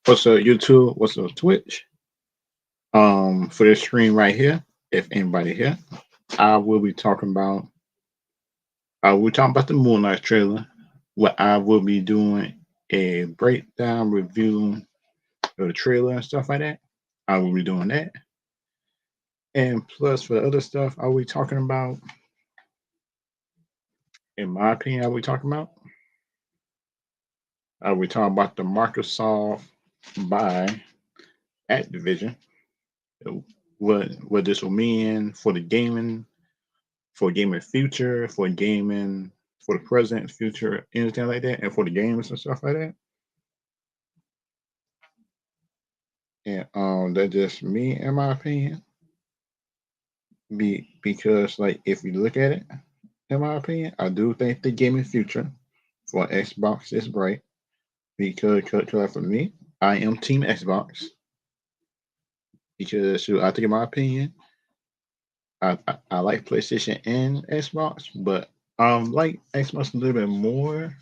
What's up, YouTube? What's up, Twitch? For this stream right here, if anybody here, I will be talking about. We're talking about the Moonknight trailer. What I will be doing a breakdown review of the trailer and stuff like that. I will be doing that, and plus for the other stuff, I will be talking about. In my opinion, I will be talking about. I will be talking about the Microsoft buy Activision. What this will mean for the gaming, for gaming future, for gaming for the present, future, anything like that, and for the games and stuff like that. And that's just me, in my opinion. Because like if you look at it, in my opinion, I do think the gaming future for Xbox is bright. Because for me, I am Team Xbox. Because I think, in my opinion, I like PlayStation and Xbox, but like Xbox a little bit more.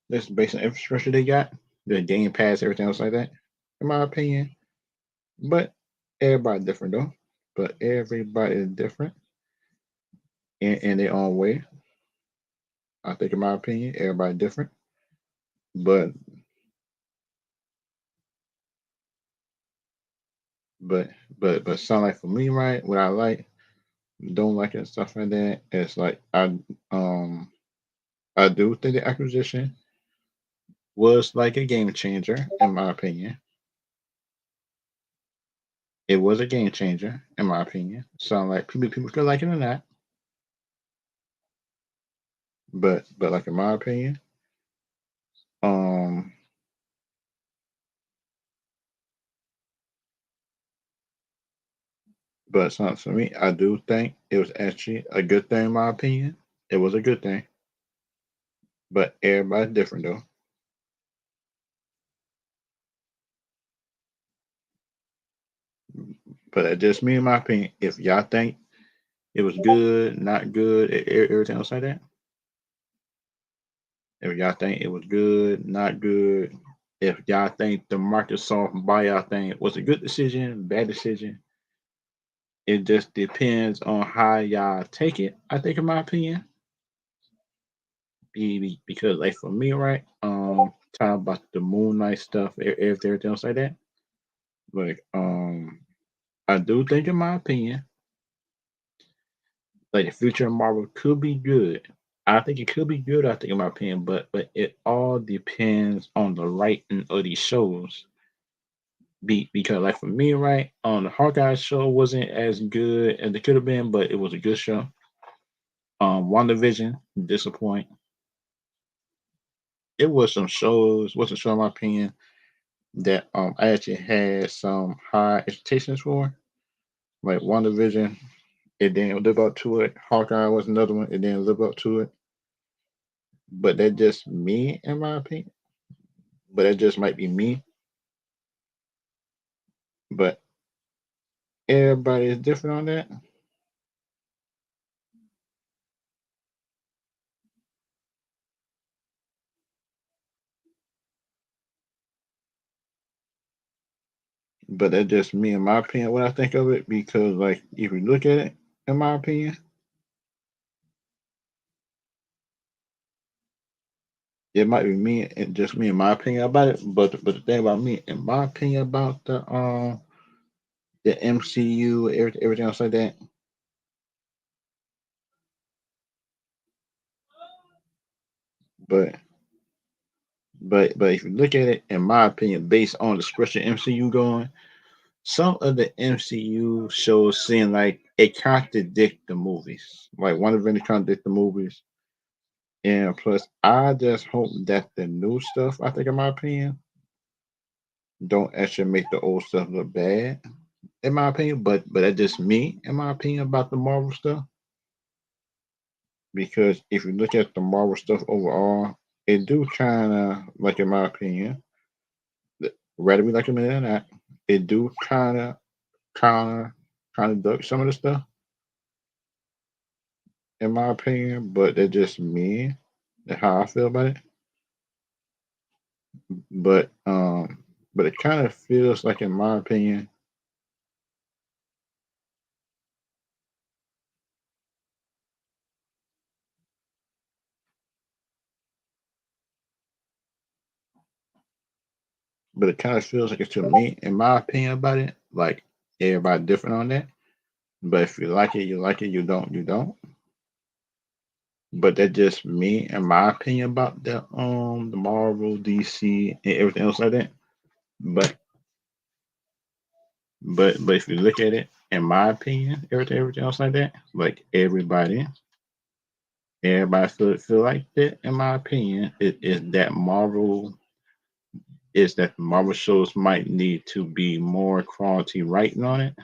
That's based on infrastructure they got, the Game Pass, everything else like that. In my opinion, but everybody different though. But everybody is different in their own way. I think, in my opinion, everybody different. But but but sound like for me, right? What I like, don't like, and stuff like that. It's like um I do think the acquisition was like a game changer, in my opinion. It was a game changer, in my opinion. Sound like people could like it or not, but like in my opinion, um but so for me, I do think it was actually a good thing, in my opinion. It was a good thing, but everybody's different though. But that's just me, in my opinion. If y'all think it was good, not good, everything else like that. If y'all think it was good, not good, if y'all think the Microsoft buyout thing was a good decision, bad decision, it just depends on how y'all take it. I think, in my opinion, because like for me, right, talking about the Moonknight stuff, everything else like that. Like, I do think, in my opinion, like the future of Marvel could be good. I think it could be good. I think, in my opinion, but it all depends on the writing of these shows. Because like for me, right, on the Hawkeye show wasn't as good as it could have been, but it was a good show. WandaVision disappoint. It was some shows, wasn't show, in my opinion, that I actually had some high expectations for. Like WandaVision, it didn't live up to it. Hawkeye was another one, it didn't live up to it. But that just me, in my opinion. But that just might be me. But everybody is different on that. But that's just me, in my opinion, what I think of it. Because like if you look at it, in my opinion, it might be me and just me, in my opinion, about it. But the thing about me, in my opinion, about the MCU, everything else like that. But but if you look at it, in my opinion, based on the structure MCU going, some of the MCU shows seem like it contradict the movies. Like one of them contradict the movies. And plus, I just hope that the new stuff, I think, in my opinion, don't actually make the old stuff look bad. In my opinion, but that's just me, in my opinion, about the Marvel stuff. Because if you look at the Marvel stuff overall, it do kind of, like, in my opinion, rather we like them or not, it do kind of, duck some of the stuff, in my opinion. But that's just me and how I feel about it. But but it kind of feels like, in my opinion, but it kind of feels like it's to me, in my opinion about it. Like everybody different on that. But if you like it, you like it. You don't, you don't. But that's just me and my opinion about the Marvel, DC, and everything else like that. But but if you look at it, in my opinion, everything else like that, like everybody feel like that. In my opinion, it is that Marvel shows might need to be more quality writing on it,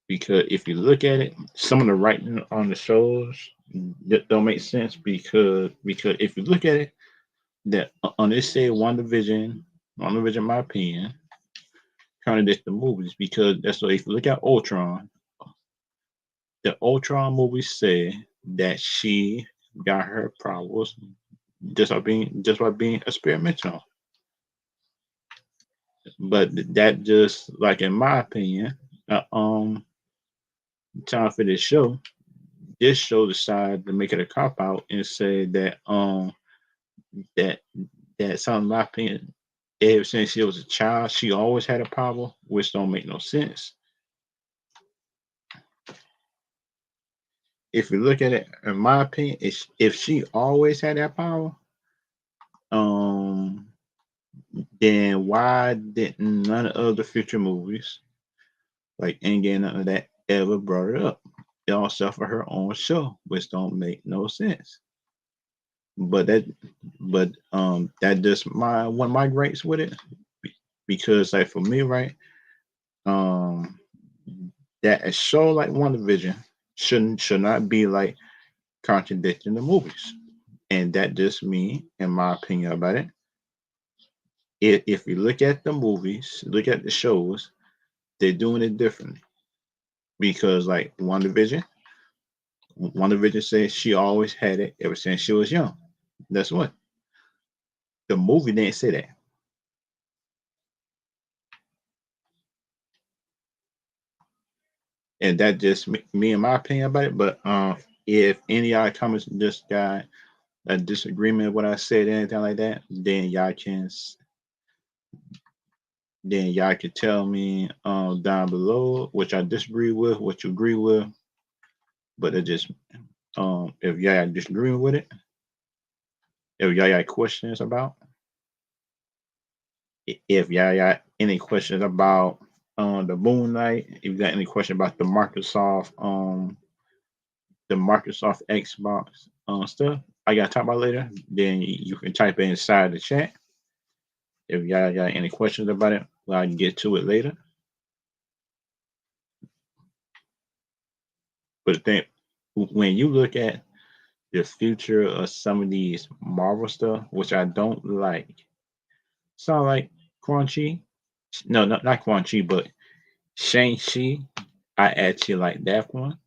because if you look at it, some of the writing on the shows that don't make sense, because if you look at it, that on this say one division, in my opinion, contradicts the movies, because that's what, if you look at Ultron, the Ultron movie said that she got her powers just by being experimental. But that just, like, in my opinion, uh, um time for this show decided to make it a cop out and say that that something, in my opinion, ever since she was a child, she always had a power, which don't make no sense. If you look at it, in my opinion, if she always had that power, um, then why didn't none of the future movies, like Endgame, none of that, ever brought it up? It all stuff for her own show, which don't make no sense. But that just my one of my gripes with it, because, like, for me, right, um, that a show like WandaVision should not be like contradicting the movies, and that just me, in my opinion about it. If you look at the movies, look at the shows, they're doing it differently, because, like, WandaVision says she always had it ever since she was young. That's what the movie didn't say that, and that just me and my opinion about it. But if any of y'all comments just got a disagreement with what I said, anything like that, then y'all can tell me down below what I disagree with, what you agree with. But it just, if y'all disagree with it, if y'all got questions about, if y'all got any questions about the Moonknight, if you got any question about the Microsoft Xbox stuff I gotta talk about later, then you can type it inside the chat. If y'all got any questions about it, well, I can get to it later. But the thing, when you look at the future of some of these Marvel stuff, which I don't like, sound like Quan Chi. No, not Quan Chi, but Shang-Chi. I actually like that one.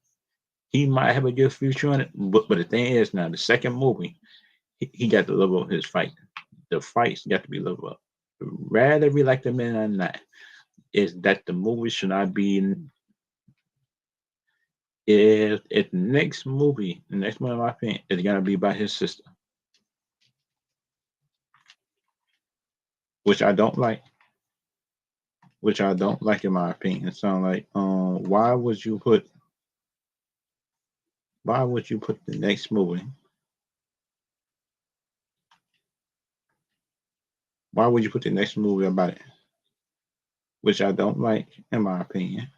He might have a good future on it, but the thing is, now the second movie, he got to level up his fight. The fights got to be leveled up. Rather we like the men or not, is that the movie should not be if the next movie, in my opinion, is gonna be about his sister, which I don't like. Which I don't like, in my opinion. It sounds like, why would you put the next movie? Why would you put the next movie about it? Which I don't like, in my opinion.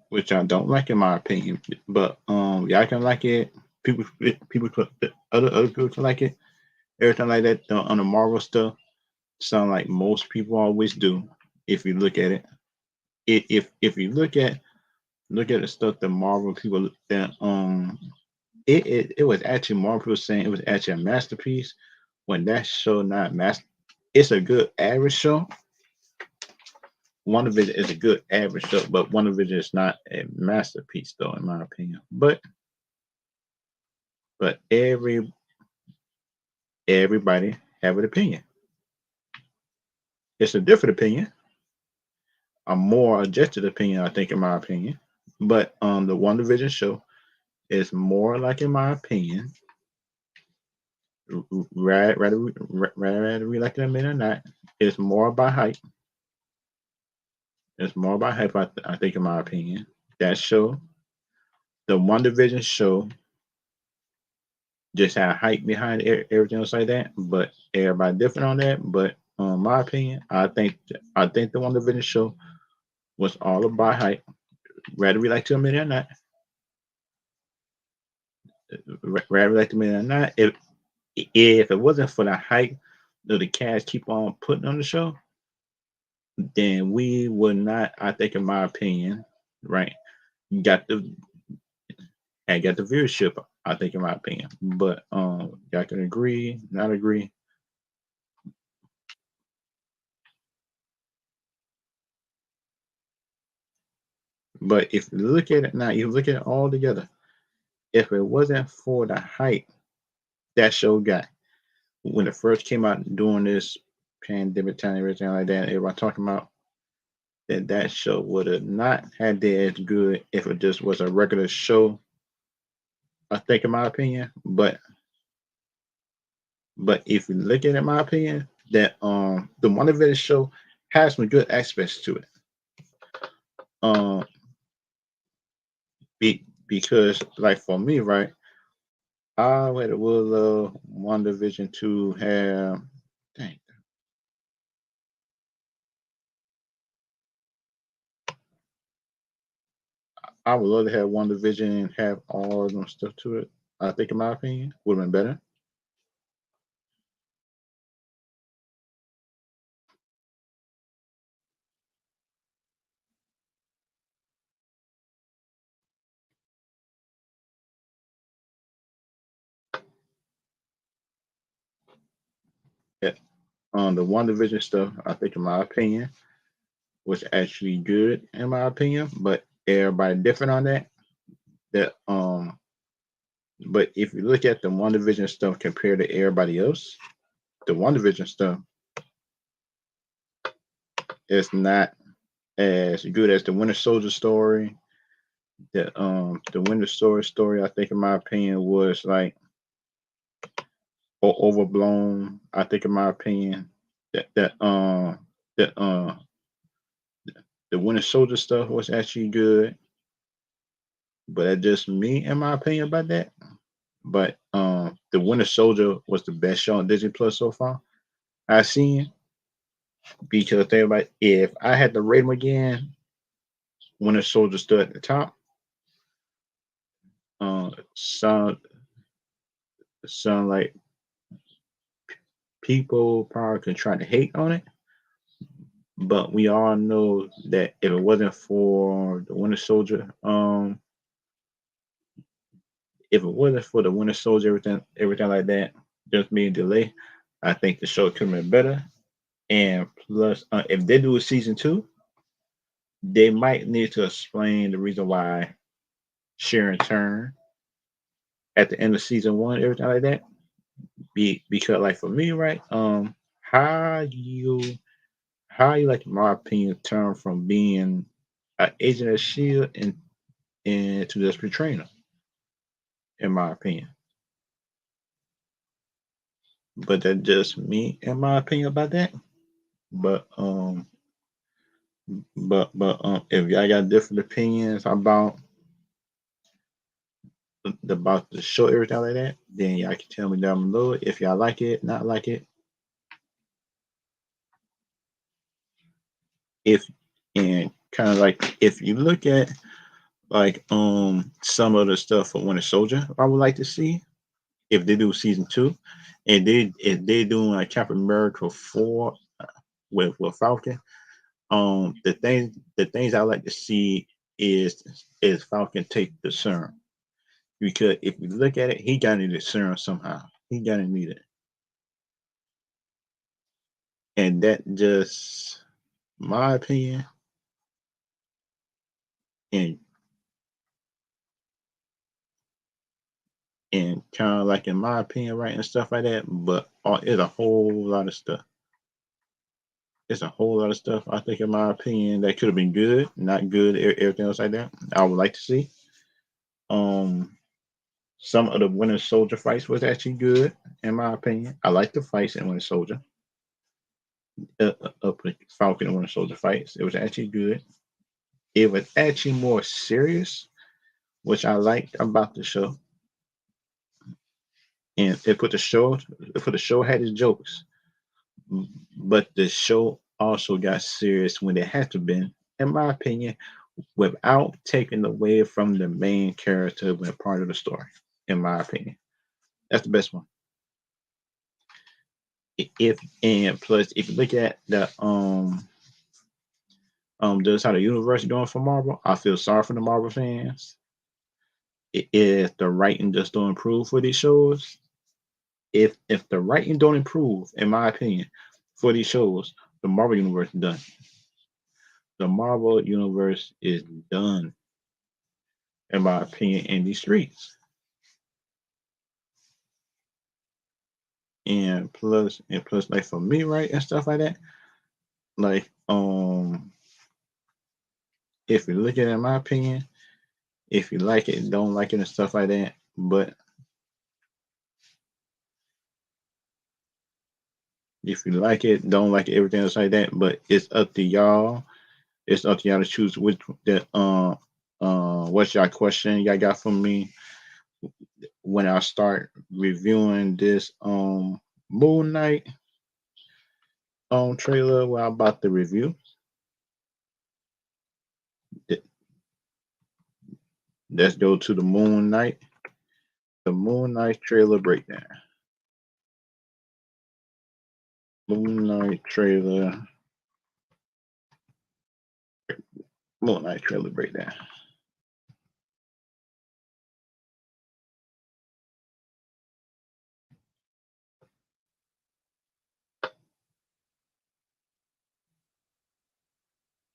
Which I don't like, in my opinion. But y'all can like it. People other people can like it. Everything like that on the Marvel stuff sound like most people always do. If you look at it, if you look at the stuff that Marvel people that it was actually more people saying it was actually a masterpiece when that show not master. It's a good average show. One of it is a good average show, but one of it is not a masterpiece, though, in my opinion. But everybody have an opinion. It's a different opinion, a more adjusted opinion, I think, in my opinion. But the One Division show is more like, in my opinion, rather we like it admit or not, it's more about hype. It's more about hype, I think, in my opinion. That show, the One Division show, just had hype behind everything else like that. But everybody different on that. But my opinion, I think the One Division show was all about hype. Rather we like to admit it or not, rather we like to admit it or not, if it wasn't for the hype that the cast keep on putting on the show, then we would not. I think, in my opinion, right, got the got the viewership. I think, in my opinion, but y'all can agree, not agree. But if you look at it now, you look at it all together. If it wasn't for the hype that show got when it first came out during this pandemic time, everything like that, everybody talking about that show would have not had that as good if it just was a regular show. I think, in my opinion, but if you look at it, in my opinion, that the One Division show has some good aspects to it. Um, because like for me, right, I would love One Division to have. Dang, I would love to have One Division and have all of them stuff to it. I think, in my opinion, would have been better. Yeah. The One Division stuff, I think, in my opinion, was actually good, in my opinion. But everybody different on that. That but if you look at the One Division stuff compared to everybody else, the One Division stuff is not as good as the Winter Soldier story. The Winter Soldier story, I think, in my opinion, was like overblown. I think, in my opinion, that the Winter Soldier stuff was actually good, but that's just me, in my opinion, about that. But the Winter Soldier was the best show on Disney Plus so far I've seen, because think about, if I had to rate them again, Winter Soldier stood at the top. Some like people probably can try to hate on it, but we all know that if it wasn't for the Winter Soldier, if it wasn't for the Winter Soldier, everything like that, just being delayed, I think the show could have been better. And plus, if they do a season two, they might need to explain the reason why Sharon turned at the end of season one, everything like that. Because, like, for me, right, how you like, in my opinion, turn from being an agent of Shield and to just betraying them, in my opinion. But that's just me, in my opinion, about that. But if y'all got different opinions about the show, everything like that, then y'all can tell me down below if y'all like it, not like it. If and kind of like, if you look at like some of the stuff for Winter Soldier, I would like to see if they do season two, and if they doing like Captain America 4 with Falcon. The things I like to see is Falcon take the serum. because if you look at it, he got to need a serum somehow. He got to need it, and that just my opinion, and kind of like in my opinion, right, and stuff like that. But it's a whole lot of stuff. It's a whole lot of stuff. I think, in my opinion, that could have been good, not good. Everything else like that, I would like to see. Um, some of the Winter Soldier fights was actually good, in my opinion. I like the fights in Winter Soldier, up with Falcon and Winter Soldier fights. It was actually good. It was actually more serious, which I liked about the show. And the show had its jokes, but the show also got serious when it had to been, in my opinion, without taking away from the main character when part of the story. In my opinion, that's the best one. If and plus, if you look at the just how the universe doing for Marvel, I feel sorry for the Marvel fans. If the writing just don't improve for these shows, if the writing don't improve, in my opinion, for these shows, the Marvel universe is done. The Marvel universe is done, in my opinion, in these streets. And plus, like for me, right, and stuff like that, like if you look at it, in my opinion, if you like it, don't like it, and stuff like that, but if you like it, don't like it, everything else like that, but it's up to y'all. It's up to y'all to choose which that what's your question y'all got for me when I start reviewing this Moon Knight trailer. What I'm about to review. Let's go to the Moon Knight. The Moon Knight trailer breakdown. Moon Knight trailer. Moon Knight trailer breakdown.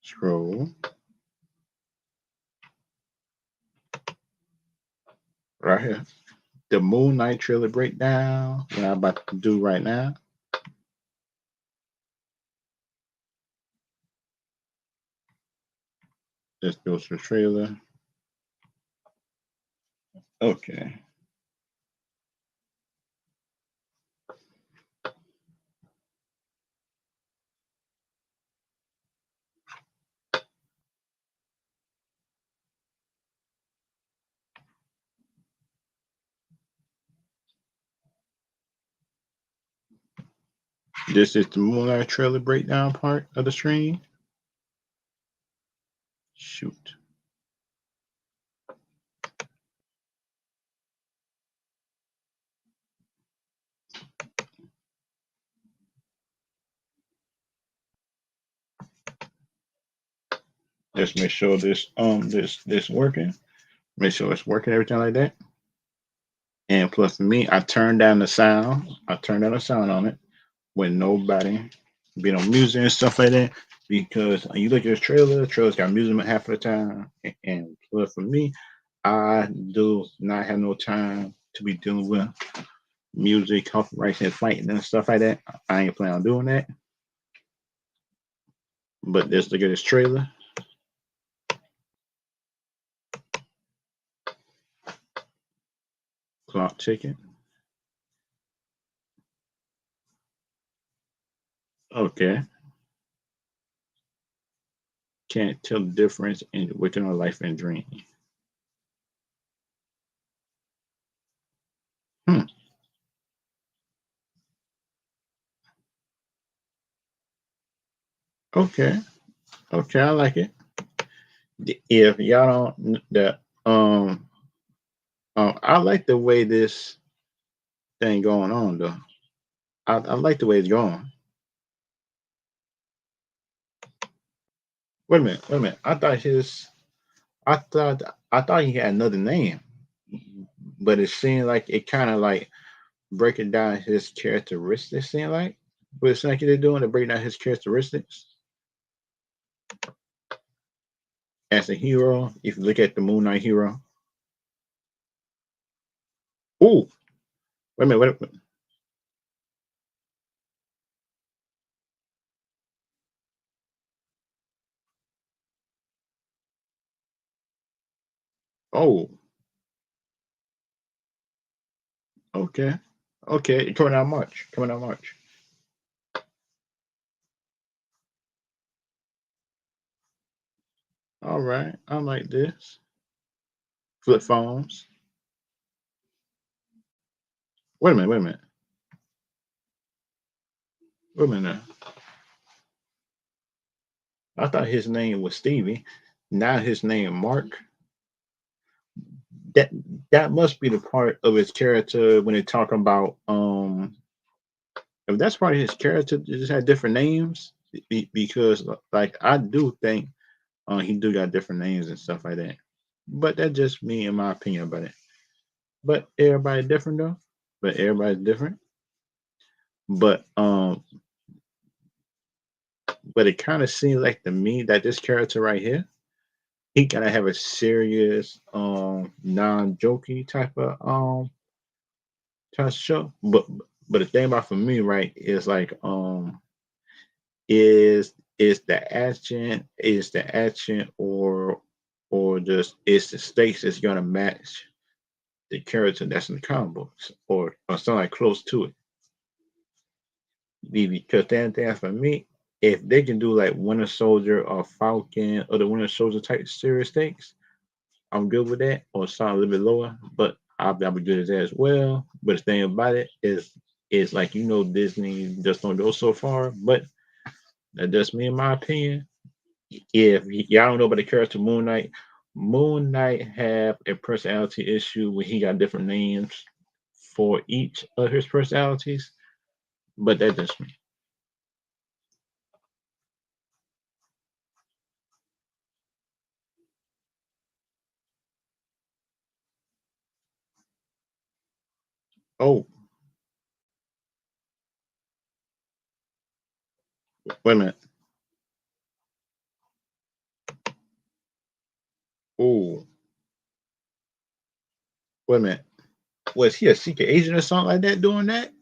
Scroll. Right here. The Moon Knight trailer breakdown. What I'm about to do right now. Let's go to the trailer. Okay. This is the Moon Knight trailer breakdown part of the stream. Shoot. Let's make sure this working. Make sure it's working, everything like that. And plus, for me, I turned down the sound. I turned down the sound on it when nobody be on music and stuff like that. Because when you look at the trailer's got music half of the time. And plus, for me, I do not have no time to be dealing with music, copyrights, and fighting and stuff like that. I ain't planning on doing that. But let's look at this trailer. Clock ticking. Okay. Can't tell the difference in waking on life and dream. Hmm. Okay. Okay, I like it. If y'all don't the I like the way this thing going on though. I like the way it's going. Wait a minute. I thought he had another name. but it seemed like it kind of like breaking down his characteristics. Seemed like, but it's like they're doing to break down his characteristics as a hero. If you look at the Moon Knight hero, oh, wait a minute, wait a minute. Oh, okay, okay, coming out March, coming out March. All right, I like this. Flip phones. Wait a minute, wait a minute, wait a minute. Now. I thought his name was Stevie. Now his name Mark. That that must be the part of his character when they talk about if that's part of his character, they just had different names because like I do think he do got different names and stuff like that. But that's just me in my opinion about it. But everybody different though. But everybody's different. But but it kind of seems like to me that this character right here, he gotta have a serious non-jokey type of show. But the thing about for me, right, is like is the action or just is the stakes that's gonna match the character that's in the comic books or something like close to it. Because then for me, if they can do like Winter Soldier or Falcon or the Winter Soldier type serious stakes, I'm good with that, or something a little bit lower. But I'll be good at that as well. But the thing about it is like Disney just don't go so far. But that's just me in my opinion. If y'all don't know about the character Moon Knight, Moon Knight have a personality issue where he got different names for each of his personalities. But that's just me. Oh, wait a minute. Oh, wait a minute. Was he a secret agent or something like that doing that?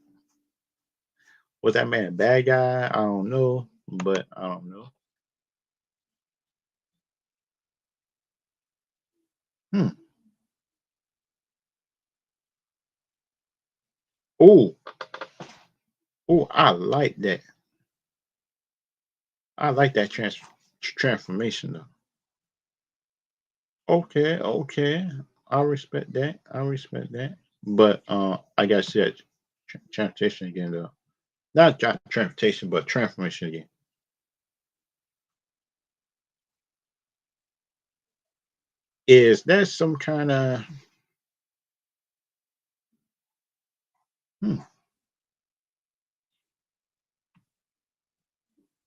Was that man a bad guy? I don't know, but I don't know. Hmm. Oh, oh, I like that. I like that transformation though. Okay, okay. I respect that. I respect that. But I gotta say that transportation again though. Not transportation, but transformation again. Is that some kind of hmm.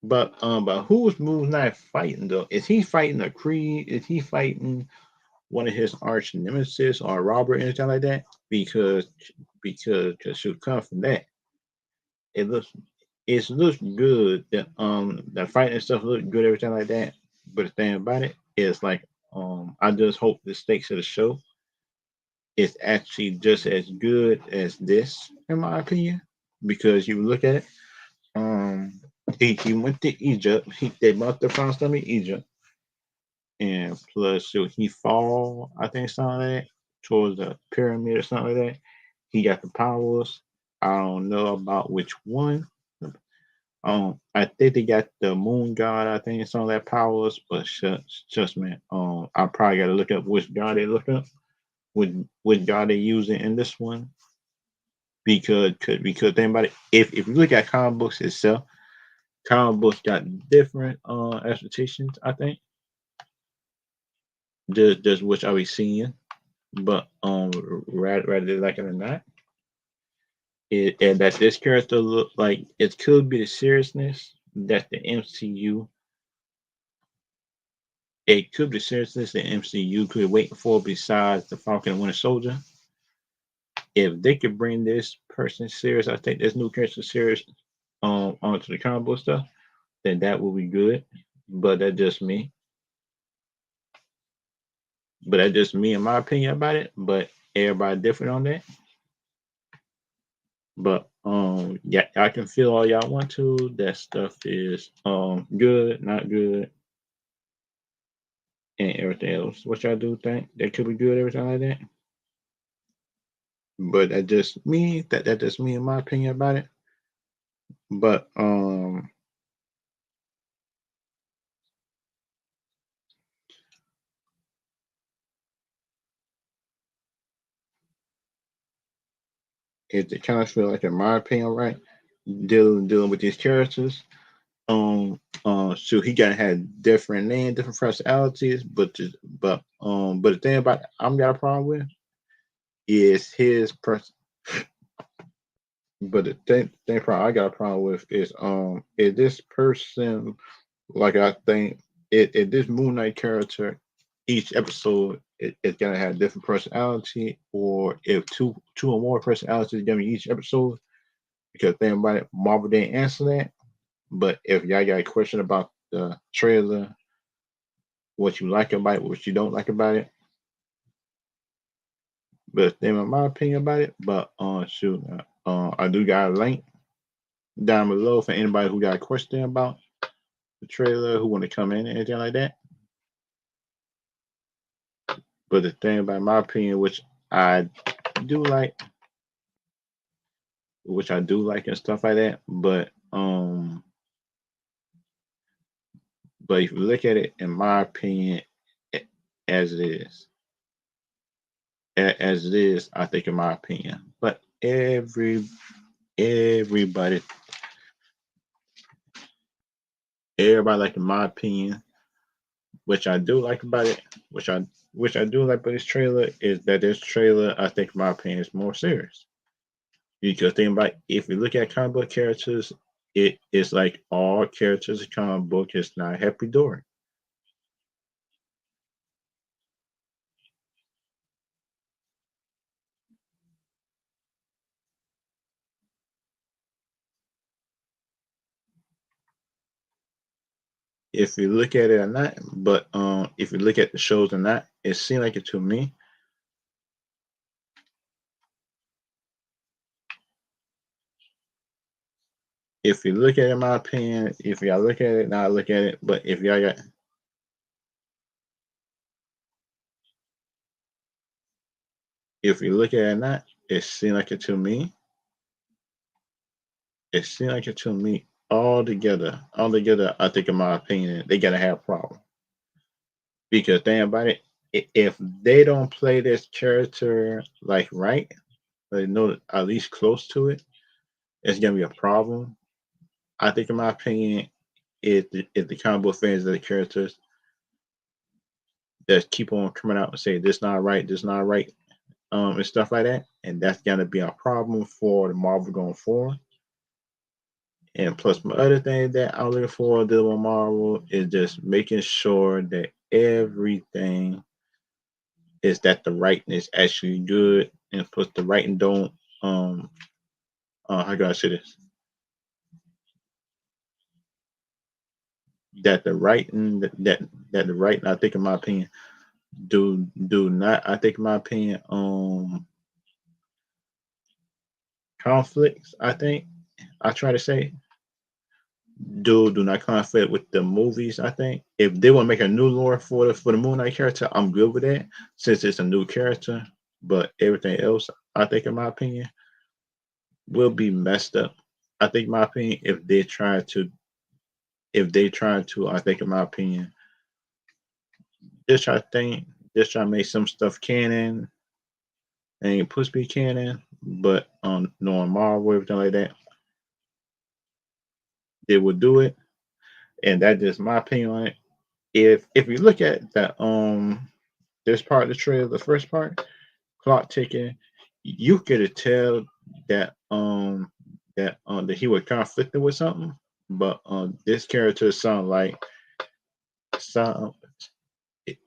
But who's Moonknight fighting though? Is he fighting a Creed? Is he fighting one of his arch nemesis or Robert anything like that? Because should come from that. It looks good. The fighting and stuff look good, everything like that. But the thing about it is like I just hope the stakes of the show is actually just as good as this, in my opinion. Because you look at it, um he went to Egypt. They must have found something in Egypt. And plus so he fall, I think something like that, towards the pyramid or something like that. He got the powers. I don't know about which one. I think they got the moon god. I think some of that powers, but just man. I probably got to look up which god they look up, which god they using in this one because think about it. If you look at comic books itself, comic books got different expectations. I think just which I be seeing, but rather they like it or not, and that this character look like it could be the seriousness that the MCU it could be seriousness the MCU could wait for besides the Falcon and Winter Soldier. if they could bring this person serious, I think this new character serious onto the comic book stuff, then that will be good. But that's just me. But that's just me and my opinion about it. But everybody different on that. But yeah, I can feel all y'all want to. That stuff is good, not good, and everything else. What y'all do think that could be good, everything like that. But that just me. That just me and my opinion about it. But it kind of feel like, in my opinion, right, dealing with these characters. So he gotta have different name, different personalities, but the thing about I'm got a problem with is his person. But the thing problem I got a problem with is this person, like, I think it this Moonknight character, each episode it's gonna have different personality, or if two or more personalities gonna be each episode. Because think about it, Marvel didn't answer that. But if y'all got a question about the trailer, what you like about it, what you don't like about it, but then in my opinion about it, but shoot, I do got a link down below for anybody who got a question about the trailer, who want to come in, anything like that. But the thing about my opinion, I do like, which I do like and stuff like that, but if you look at it, in my opinion, as it is, as it is, I think in my opinion. But everybody, everybody like in my opinion, which I do like about it, which I do like about this trailer, is that this trailer, I think in my opinion, is more serious. Because think about, if you look at comic book characters, it is like all characters in comic book is not happy dory. If you look at it or not, but if you look at the shows or not, it seemed like it to me. If you look at it, in my opinion, if y'all look at it, not look at it, but if y'all got, if you look at it or not, it seemed like it to me. It seemed like it to me all together. I think, in my opinion, they gotta have a problem. Because think about it, if they don't play this character like right, they know at least close to it, it's gonna be a problem. I think, in my opinion, if the comic book fans of the characters that keep on coming out and say this not right, and stuff like that, and that's gonna be a problem for the Marvel going forward. And plus, my other thing that I'm looking for dealing with Marvel is just making sure that everything is that the writing is actually good, and plus the writing don't how can I say this? That the writing that the writing, I think in my opinion, do not, I think in my opinion, conflicts, I think I try to say, do not conflict with the movies. I think if they want to make a new lore for the Moon Knight character, I'm good with that, since it's a new character. But everything else, I think in my opinion, will be messed up. I think in my opinion, if they try to, I think in my opinion, just try to think, just try to make some stuff canon and supposed to be canon, but knowing Marvel, everything like that, they will do it. And that's just my opinion on it. If you look at that this part of the trailer, the first part, clock ticking, you could tell that that he was conflicted with something. But this character sound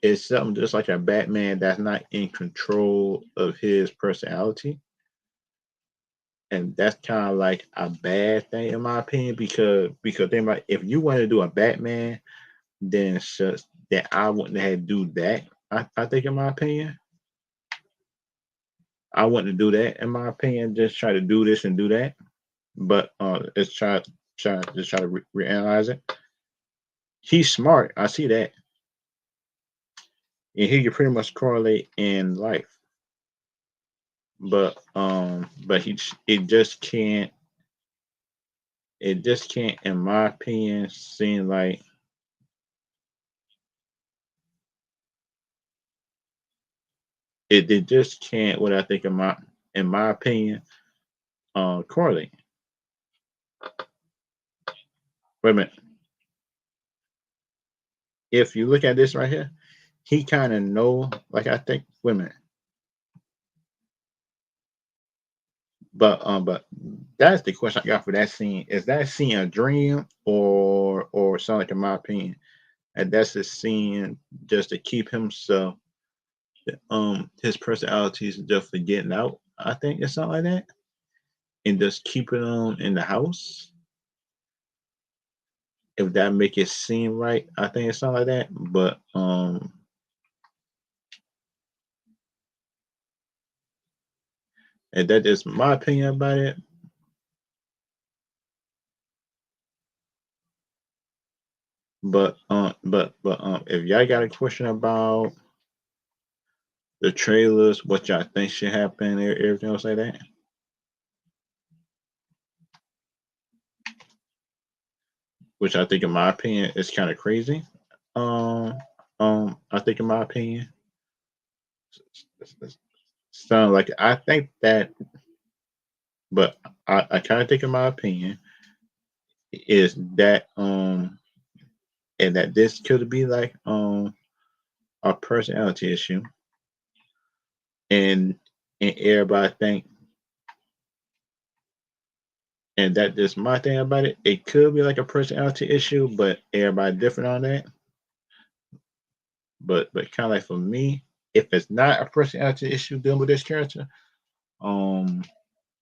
it's something just like a Batman that's not in control of his personality. and that's kind of like a bad thing in my opinion because think about if you want to do a Batman, then it's just that I wouldn't have do that. I think in my opinion, I wouldn't do that in my opinion. Just try to do this and do that, but let's try to reanalyze it. He's smart. I see that, and he can pretty much correlate in life, but it just can't. It just can't, in my opinion, seem like it just can't. What I think in my opinion, correlate. Wait a minute. If you look at this right here, he kind of know. Like I think. Wait a minute. But that's the question I got for that scene. Is that scene a dream or something? Like in my opinion, and that's a scene just to keep himself, his personalities just for getting out. I think it's something like that, and just keeping him in the house. If that make it seem right, I think it's something like that. But and that is my opinion about it. But if y'all got a question about the trailers, what y'all think should happen, everything else like that, which I think in my opinion is kind of crazy. Um, I think in my opinion, sound like I think that, but I kind of think in my opinion is that and that this could be like a personality issue, and everybody think, and that is my thing about it. It could be like a personality issue, but everybody different on that. But kind of like for me, if it's not a personality issue dealing with this character, um,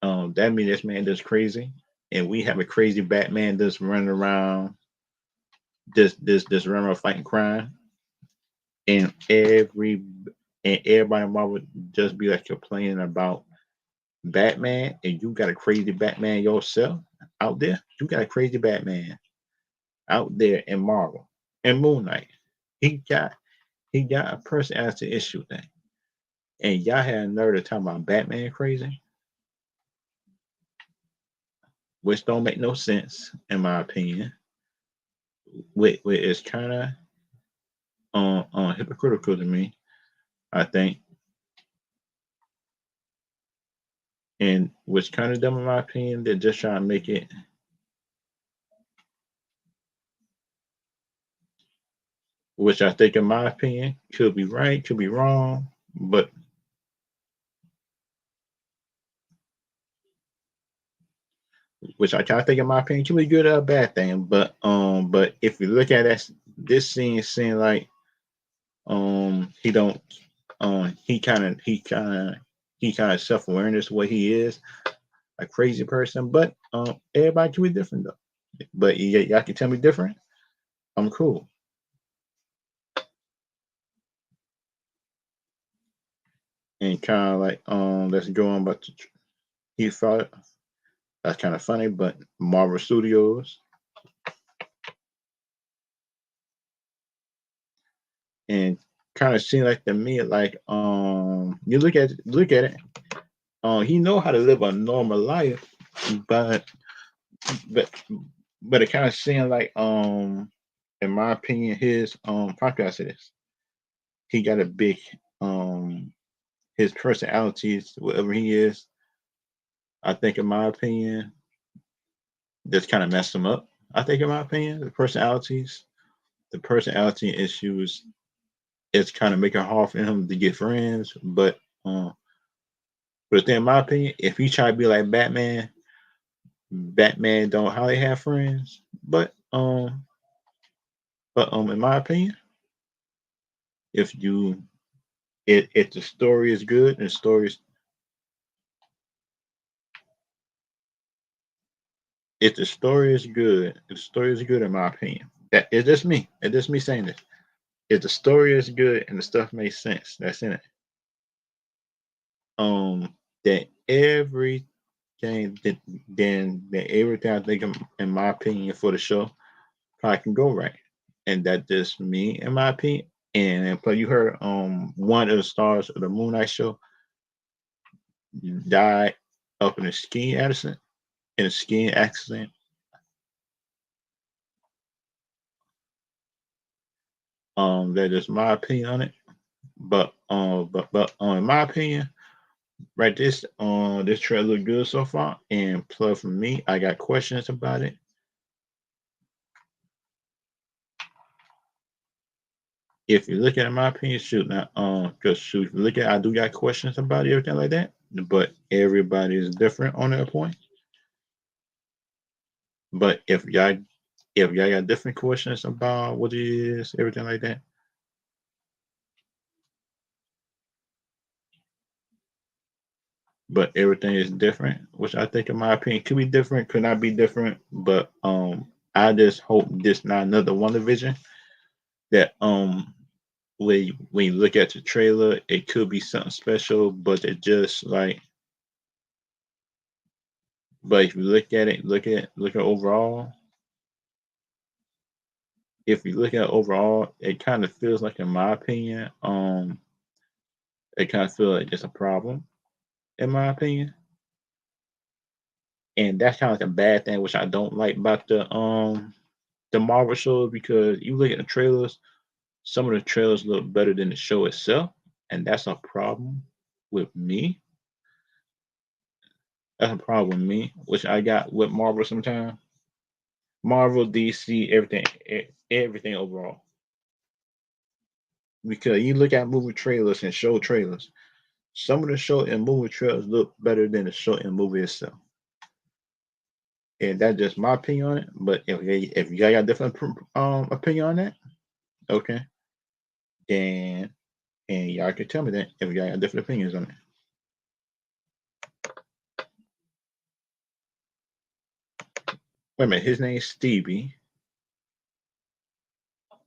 that means this man does crazy, and we have a crazy Batman that's running around, this running around fighting crime, and everybody in Marvel just be like complaining about Batman, and you got a crazy Batman yourself out there. You got a crazy Batman out there in Marvel and Moonknight. He got he got a personality issue thing, and y'all had a nerve to talk about Batman crazy, which don't make no sense in my opinion. Which is kind of hypocritical to me, I think, and which kind of dumb in my opinion. They're just trying to make it, which I think in my opinion could be right, could be wrong, but which I kind of think in my opinion could be good or a bad thing. But if you look at this, this scene seems like he don't he kind of self awareness what he is a crazy person, but everybody can be different though. But y'all can tell me different. I'm cool. And kind of like let's go on about he thought that's kind of funny, but Marvel Studios and kind of seem like to me like you look at it, he know how to live a normal life, but but but it kind of seemed like in my opinion his podcast is he got a big um his personalities whatever he is, I think in my opinion that's kind of messed him up. I think in my opinion the personality issues is kind of making it hard for him to get friends, but then in my opinion if he try to be like Batman don't hardly have friends, but in my opinion if you if the story is good and the story is if the story is good, if the story is good, in my opinion, that it's just me. It's just me saying this. If the story is good and the stuff makes sense, that's in it. That everything, then everything I think, in my opinion, for the show probably can go right, and that just me, in my opinion. And plus, you heard one of the stars of the Moonknight show died up in a skiing accident. In a skiing accident. That is my opinion on it. But in my opinion, right, this trailer look good so far. And plus, for me, I got questions about it. If you look at it, in my opinion, shoot now, because shoot, if you look at it, I do got questions about it, everything like that. But everybody is different on that point. But if y'all got different questions about what it is, everything like that. But everything is different, which I think, in my opinion, could be different, could not be different. But I just hope this not another WandaVision. That when you look at the trailer, it could be something special, but it just like. But if you look at it, look at overall. If you look at overall, it kind of feels like, in my opinion, it kind of feels like it's a problem, in my opinion. And that's kind of like a bad thing, which I don't like about the Marvel shows, because you look at the trailers, some of the trailers look better than the show itself, and that's a problem with me. That's a problem with me, which I got with Marvel sometimes. Marvel, DC, everything, everything overall. Because you look at movie trailers and show trailers, some of the show and movie trailers look better than the show and movie itself. And that's just my opinion on it. But if you got a different opinion on that, okay, then and y'all can tell me that if you got different opinions on it. Wait a minute, his name's Stevie.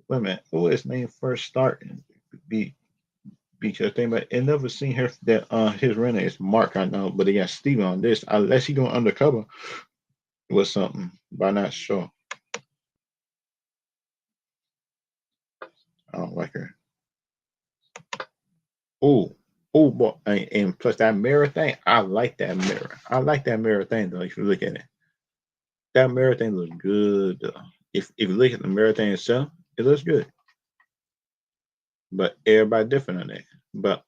Wait a minute, who his name first starting? Be because think about it, never seen her that his real name is Mark, I know, but they got Stevie on this. Unless he going undercover with something, but I'm not sure. I don't like her. Oh, oh, boy, and plus that mirror thing, I like that mirror. I like that mirror thing though. If you look at it, that mirror thing looks good. Though. If you look at the mirror thing itself, it looks good. But everybody different on that. But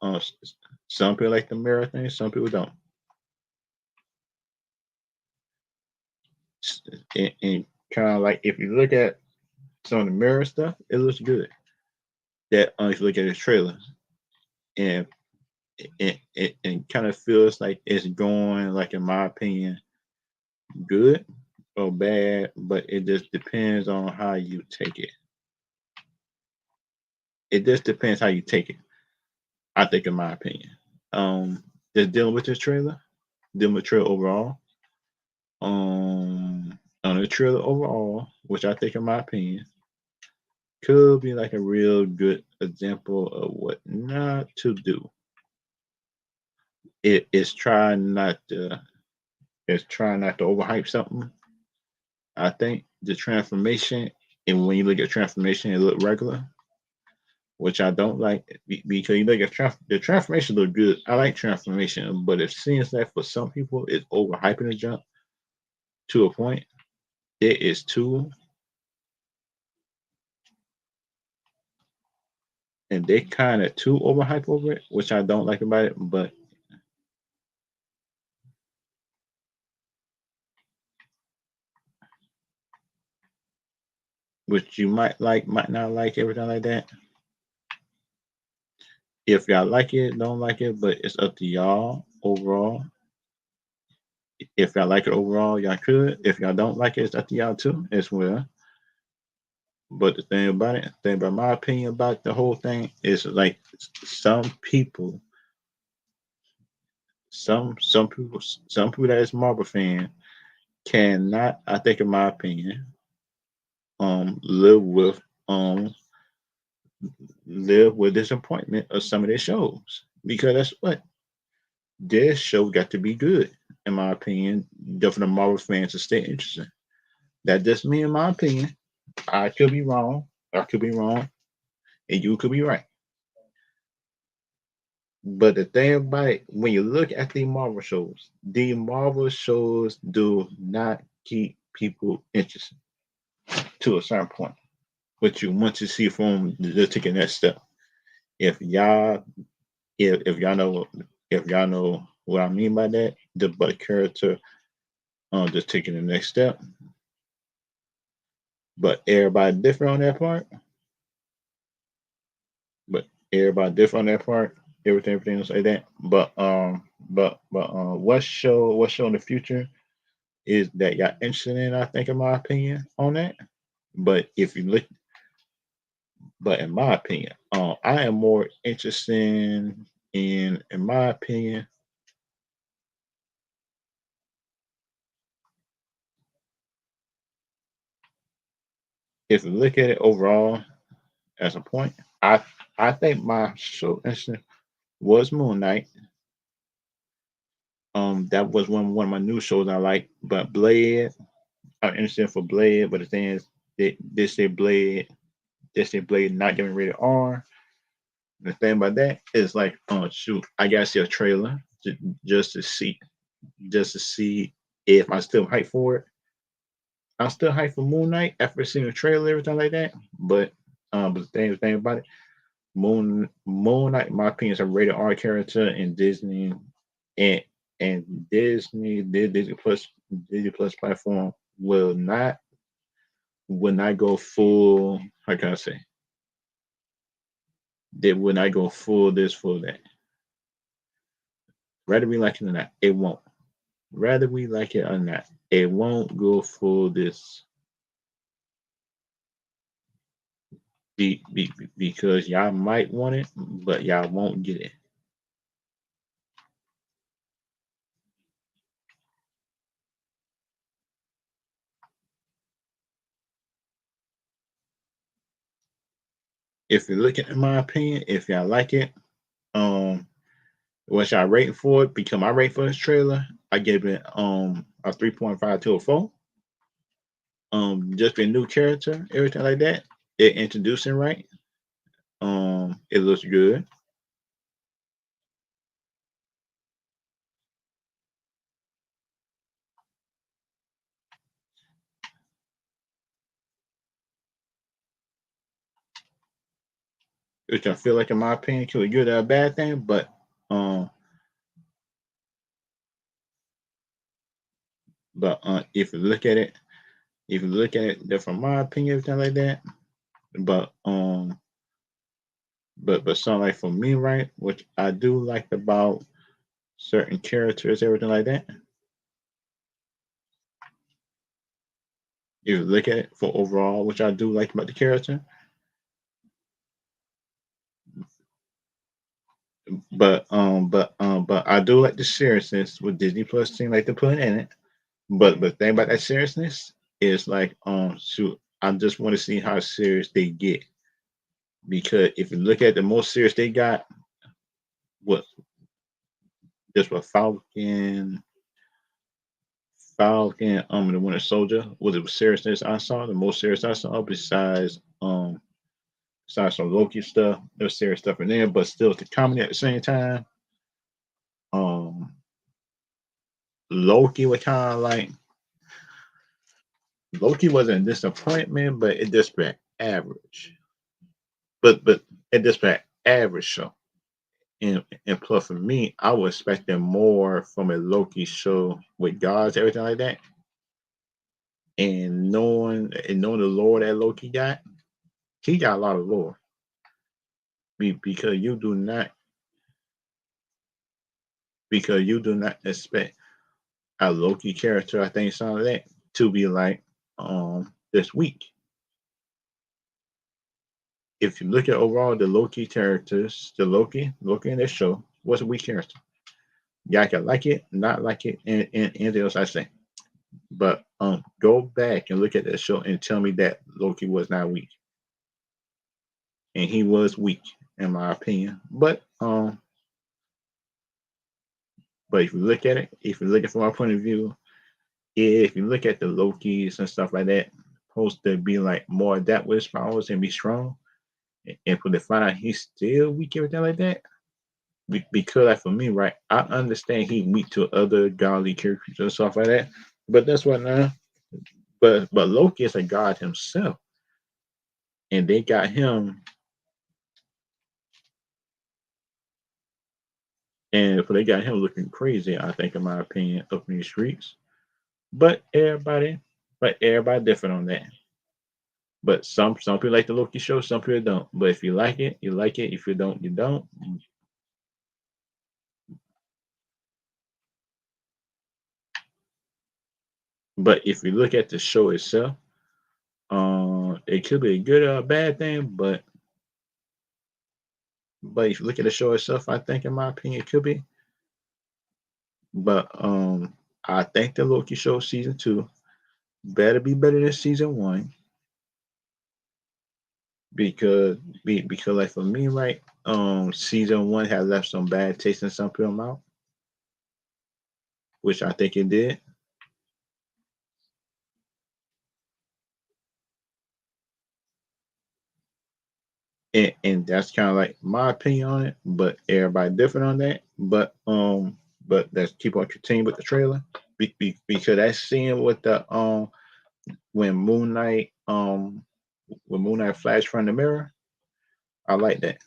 some people like the mirror thing, some people don't. And kind of like if you look at some of the mirror stuff, it looks good. That if you look at the trailer, and it kind of feels like it's going, like, in my opinion, good or bad, but it just depends on how you take it. It just depends how you take it. I think, in my opinion, just dealing with this trailer, dealing with trailer overall, on the trailer overall, which I think, in my opinion, could be like a real good example of what not to do. It is trying not to. It's trying not to overhype something. I think the transformation, and when you look at transformation, it look regular, which I don't like, because you look at the transformation look good. I like transformation, but it seems that for some people it's overhyping the jump to a point. It is too, and they kind of too overhype over it, which I don't like about it. But which you might like, might not like, everything like that. If y'all like it, don't like it, but it's up to y'all overall. If y'all like it overall, y'all could. If y'all don't like it, it's up to y'all too as well. But the thing about it, thing about my opinion about the whole thing is, like, some people, some people that is Marvel fan, cannot, I think, in my opinion, live with um live with disappointment of some of their shows because that's what this show got to be good, in my opinion, just for the Marvel fans to stay interested. That's just me, in my opinion. I could be wrong. I could be wrong, and you could be right. But the thing about it, when you look at the Marvel shows do not keep people interested to a certain point. What you want to see from the taking that step. If y'all, if y'all know, if y'all know what I mean by that, the but character, just taking the next step. But everybody different on that part. But everybody different on that part. Everything else like that. But what show in the future is that y'all interested in? I think, in my opinion, on that. But if you look, but in my opinion, I am more interested in my opinion, if you look at it overall as a point, I think my show instant was Moonknight. That was one of my new shows I like. But Blade, I'm interested for Blade. But the thing is, they say Blade not getting rated R. The thing about that is like, oh shoot, I gotta see a trailer just to see, just to see if I still hype for it. I'm still hyped for Moon Knight after seeing the trailer, everything like that. But the thing about it, Moon Knight, in my opinion, is a rated R character in Disney, and Disney Plus platform will not go full. How can I say? They will not go full this, full that. Whether we like it or not, it won't. Whether we like it or not, it won't go full this because y'all might want it, but y'all won't get it. If you're looking at my opinion, if y'all like it, um, what y'all rating for it? Because my rate for this trailer, I gave it a 3.5 to a 4. Just a new character, everything like that. It introducing right. It looks good. Which I feel like, in my opinion, could be good or a bad thing. Um, but if you look at it, from my opinion, everything like that. But but something like for me, right, which I do like about certain characters, everything like that. If you look at it for overall, which I do like about the character, but I do like the seriousness with Disney Plus seem like to put in it. But the thing about that seriousness is like, shoot, I just want to see how serious they get, because if you look at the most serious they got, what just with and the Winter Soldier was it seriousness I saw, the most serious I saw, besides some Loki stuff. There's serious stuff in there, but still to comedy at the same time. Um, Loki was kind of like, Loki wasn't a disappointment, but it just been average. But it just been average show. And plus for me, I was expecting more from a Loki show with gods, everything like that. And knowing the lore that Loki got, he got a lot of lore. Because you do not expect a Loki character, I think some of that, to be like this week. If you look at overall the Loki characters, Loki in this show was a weak character. Y'all can like it, not like it, and anything else I say. But go back and look at that show and tell me that Loki was not weak. And he was weak, in my opinion. But if you look at it, if you look at it from my point of view, if you look at the Lokis and stuff like that, supposed to be like more adapt with his powers and be strong. And for the find out he's still weak, everything like that. Because like for me, right, I understand he weak to other godly characters and stuff like that. But that's what now. But Loki is a god himself, and they got him, and they got him looking crazy. I think, in my opinion, up in the streets. But everybody different on that. But some people like the Loki show, some people don't. But if you like it, you like it. If you don't, you don't. But if you look at the show itself, it could be a good or a bad thing. But if you look at the show itself, I think, in my opinion, it could be. But I think the Loki show season two better be better than season one because because like for me, right, season one had left some bad taste in some people's mouth, which I think it did. And that's kind of like my opinion on it, but everybody different on that. But let's keep on continuing with the trailer because that scene with the when Moon Knight when Moon Knight flashed from the mirror, I like that.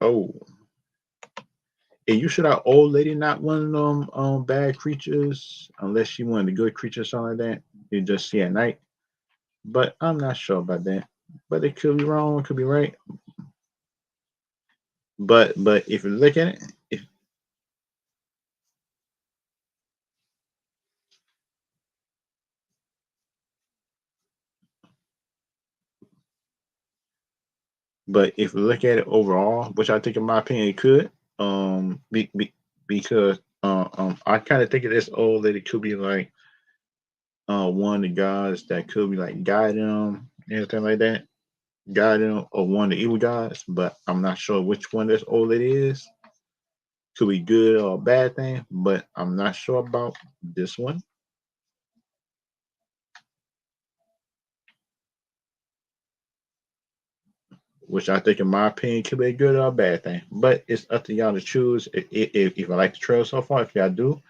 Oh, and you should have old lady not one of them bad creatures unless she wanted a good creature or something like that. You just see at night. But I'm not sure about that. But it could be wrong, it could be right. But if you look at it, but if you look at it overall, which I think in my opinion it could, because I kind of think of this old lady could be like one of the gods that could be like guiding them, anything like that, guiding them, or one of the evil gods. But I'm not sure which one this old lady is. Could be good or a bad thing, but I'm not sure about this one, which I think, in my opinion, could be a good or a bad thing. But it's up to y'all to choose. If I like the trailer so far, if y'all do,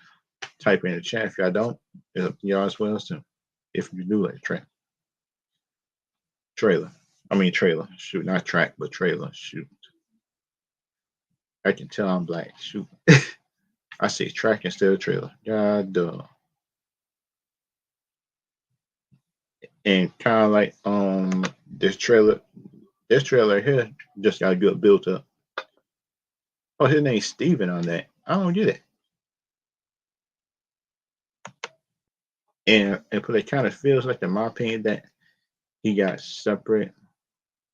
type in the chat. If y'all don't, it's up to y'all as well too. If you do like the trailer, I mean trailer. Shoot, not track, but trailer. Shoot, I can tell I'm black. Shoot, I say track instead of trailer. God duh. And kind of like this trailer here just got a good build up. Oh, his name's Steven on that. I don't get it. But it kind of feels like, in my opinion, that he got separate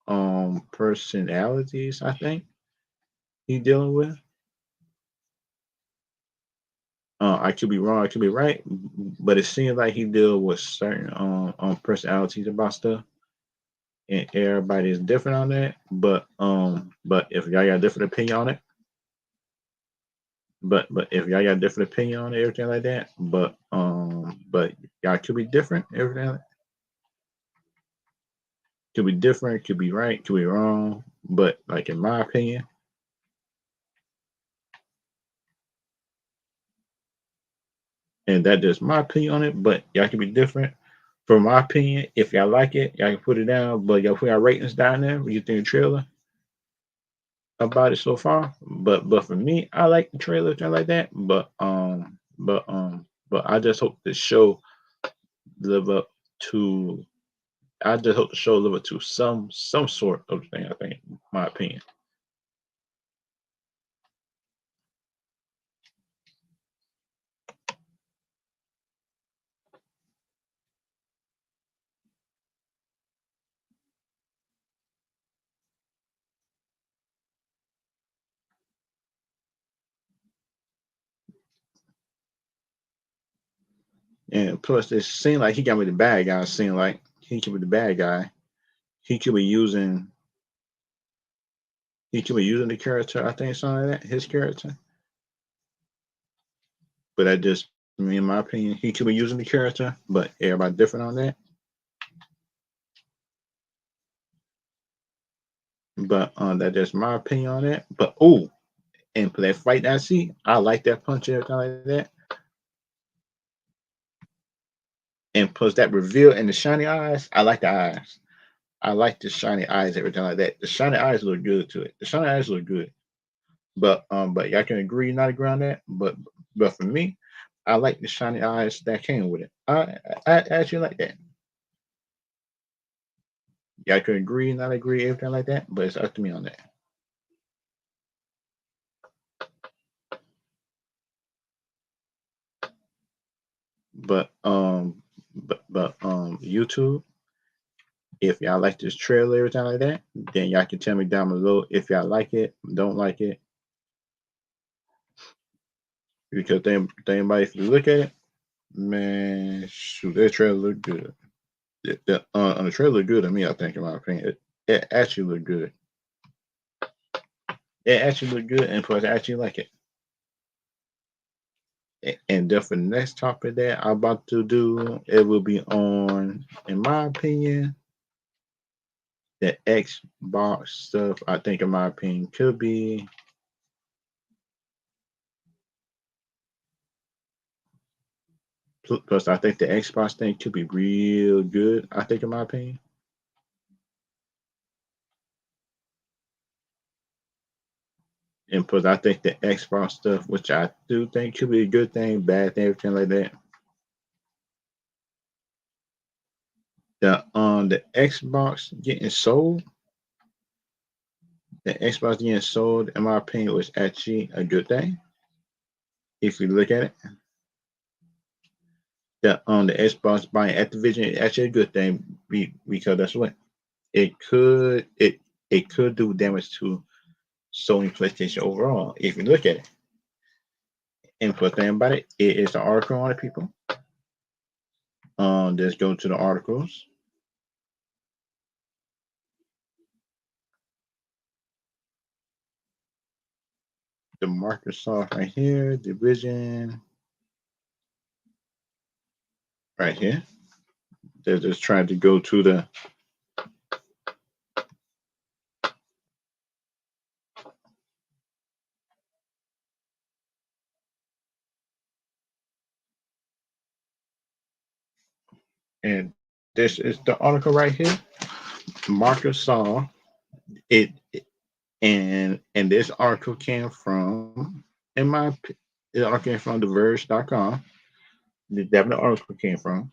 personalities. I think he dealing with. I could be wrong. I could be right, but it seems like he deal with certain personalities about stuff, and everybody is different on that. But if y'all got a different opinion on it, but if y'all got a different opinion on it, everything like that, but y'all could be different. Everything could be different. Could be right. Could be wrong. But like, in my opinion, and that's just my opinion on it. But y'all can be different. For my opinion, if y'all like it, y'all can put it down. But y'all put our ratings down there. What you think of the trailer about it so far? But for me, I like the trailer, thing like that. But I just hope the show live up to. I just hope the show live up to some sort of thing. I think, my opinion. And plus, it seemed like he got me the bad guy. It seemed like he could be the bad guy. He could be using. He could be using the character. I think something like that. His character. But that just me, in my opinion, he could be using the character. But everybody different on that. But that's just my opinion on that. But and for that fight that I see, I like that punch and everything like that. And plus that reveal and the shiny eyes, I like the eyes. I like the shiny eyes, everything like that. The shiny eyes look good to it. The shiny eyes look good. But y'all can agree, not agree on that. But for me, I like the shiny eyes that came with it. I actually like that. Y'all can agree, not agree, everything like that. But it's up to me on that. But YouTube, if y'all like this trailer, everything like that, then y'all can tell me down below if y'all like it, don't like it. Because think about if you look at it, man, shoot, that trailer look good. The trailer look good to me, I think, in my opinion. It actually looked good. It actually looked good, and plus, I actually like it. And then for the next topic that I'm about to do, it will be on, in my opinion, the Xbox stuff. I think, in my opinion, could be. Plus, I think the Xbox thing could be real good. I think, in my opinion. And plus, I think the Xbox stuff, which I do think could be a good thing, bad thing, everything like that. The Xbox getting sold, the Xbox getting sold, in my opinion, was actually a good thing. If you look at it, the Xbox buying Activision is actually a good thing because that's what it could do damage to Sony PlayStation overall. If you look at it, and for the thing about it, it is the article on it, people. Let's go to the articles. The Microsoft right here, division right here. They're just trying to go to the and this is the article right here. Microsoft it and this article came from in my the article came from TheVerge.com. That's the article came from.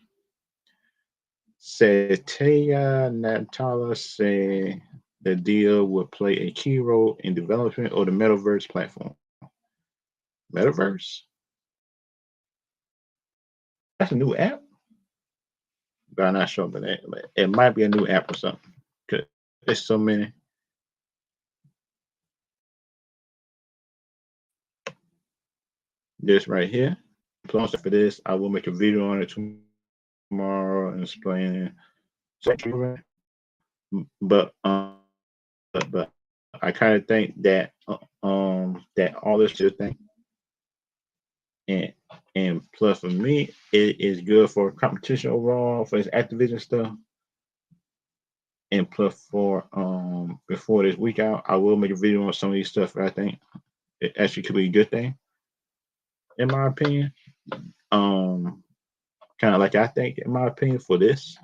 Satya Natala said the deal would play a key role in development of the Metaverse platform. Metaverse? That's a new app? But I'm not sure about that. But it might be a new app or something. Cause there's so many. This right here. Plus for this, I will make a video on it tomorrow and explaining. But but I kind of think that that all this thing and and plus for me, it is good for competition overall for this Activision stuff. And plus for before this week out, I will make a video on some of these stuff. I think it actually could be a good thing, in my opinion. Um, Kind of like I think, in my opinion, for this.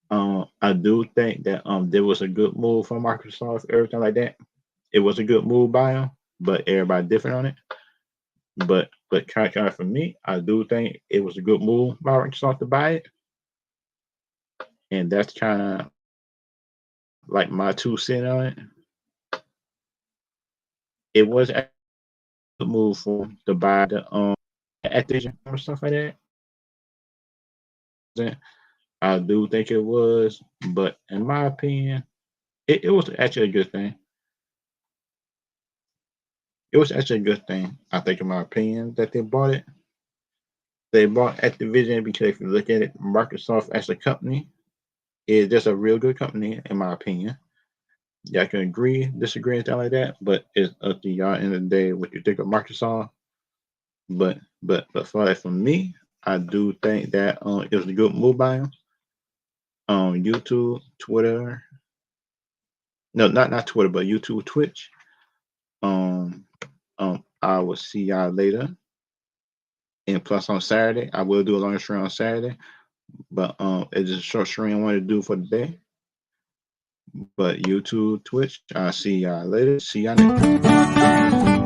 I do think that there was a good move from Microsoft, everything like that. It was a good move by them, but everybody different on it. But kind of for me, I do think it was a good move by Microsoft to buy it, and that's kind of like my 2 cents on it. It was a good move for to buy the Activision or stuff like that. I do think it was, but in my opinion, it was actually a good thing. It was actually a good thing, I think, in my opinion, that they bought it. they bought Activision because if you look at it, Microsoft as a company is just a real good company, in my opinion. Y'all can agree, disagree, and stuff like that, but it's up to y'all in the day what you think of Microsoft. But for me, I do think that it was a good move by him. YouTube, Twitter, no, not Twitter, but YouTube, Twitch. Um, I will see y'all later. And plus on Saturday, I will do a longer stream on Saturday. But it's just a short stream I wanted to do for the day. But YouTube, Twitch, I'll see y'all later. See y'all next time.